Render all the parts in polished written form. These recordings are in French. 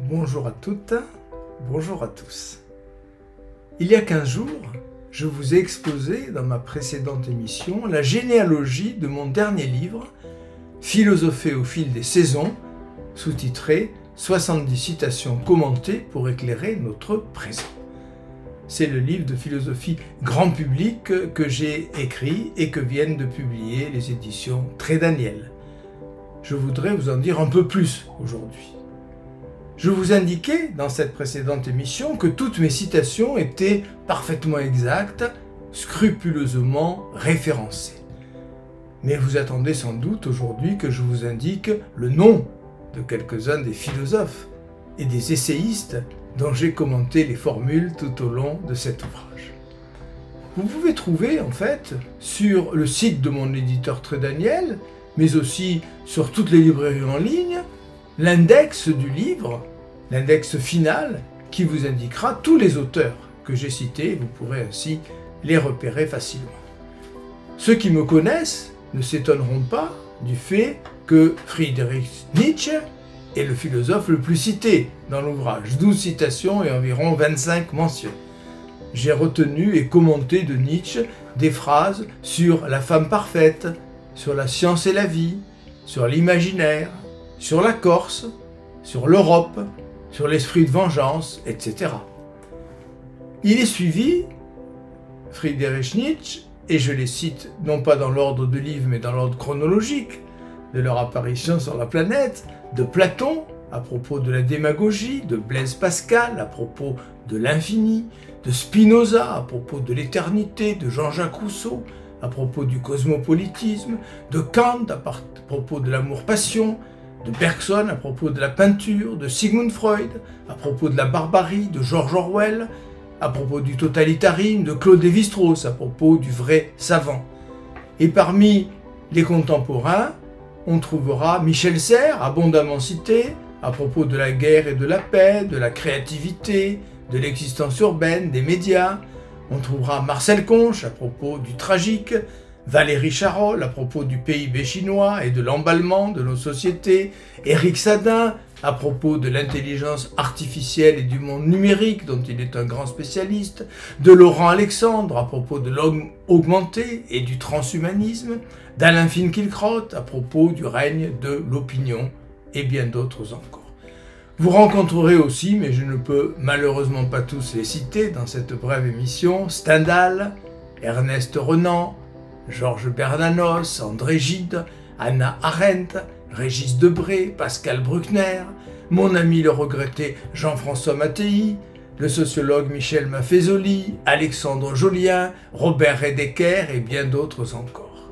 Bonjour à toutes, bonjour à tous. Il y a 15 jours, je vous ai exposé dans ma précédente émission la généalogie de mon dernier livre, Philosopher au fil des saisons, sous-titré 70 citations commentées pour éclairer notre présent. C'est le livre de philosophie grand public que j'ai écrit et que viennent de publier les éditions Trédaniel. Je voudrais vous en dire un peu plus aujourd'hui. Je vous indiquais dans cette précédente émission que toutes mes citations étaient parfaitement exactes, scrupuleusement référencées. Mais vous attendez sans doute aujourd'hui que je vous indique le nom de quelques-uns des philosophes et des essayistes dont j'ai commenté les formules tout au long de cet ouvrage. Vous pouvez trouver en fait sur le site de mon éditeur Trédaniel, mais aussi sur toutes les librairies en ligne, l'index du livre, l'index final qui vous indiquera tous les auteurs que j'ai cités, vous pourrez ainsi les repérer facilement. Ceux qui me connaissent ne s'étonneront pas du fait que Friedrich Nietzsche est le philosophe le plus cité dans l'ouvrage, 12 citations et environ 25 mentions. J'ai retenu et commenté de Nietzsche des phrases sur la femme parfaite, sur la science et la vie, sur l'imaginaire, sur la Corse, sur l'Europe, sur l'esprit de vengeance, etc. Il est suivi, Friedrich Nietzsche, et je les cite non pas dans l'ordre de livre mais dans l'ordre chronologique de leur apparition sur la planète, de Platon à propos de la démagogie, de Blaise Pascal à propos de l'infini, de Spinoza à propos de l'éternité, de Jean-Jacques Rousseau à propos du cosmopolitisme, de Kant à propos de l'amour-passion, de Bergson à propos de la peinture, de Sigmund Freud à propos de la barbarie, de George Orwell à propos du totalitarisme, de Claude Lévi-Strauss à propos du vrai savant. Et parmi les contemporains, on trouvera Michel Serres, abondamment cité, à propos de la guerre et de la paix, de la créativité, de l'existence urbaine, des médias. On trouvera Marcel Conche à propos du tragique, Valéry Charol à propos du PIB chinois et de l'emballement de nos sociétés, Éric Sadin à propos de l'intelligence artificielle et du monde numérique dont il est un grand spécialiste, de Laurent Alexandre à propos de l'homme augmenté et du transhumanisme, d'Alain Finkielkraut à propos du règne de l'opinion et bien d'autres encore. Vous rencontrerez aussi, mais je ne peux malheureusement pas tous les citer dans cette brève émission, Stendhal, Ernest Renan, Georges Bernanos, André Gide, Hannah Arendt, Régis Debray, Pascal Bruckner, mon ami le regretté Jean-François Mattei, le sociologue Michel Maffezoli, Alexandre Jolien, Robert Redeker et bien d'autres encore.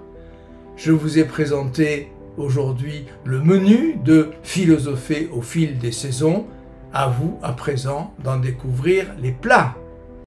Je vous ai présenté aujourd'hui le menu de Philosopher au fil des saisons. À vous, à présent, d'en découvrir les plats.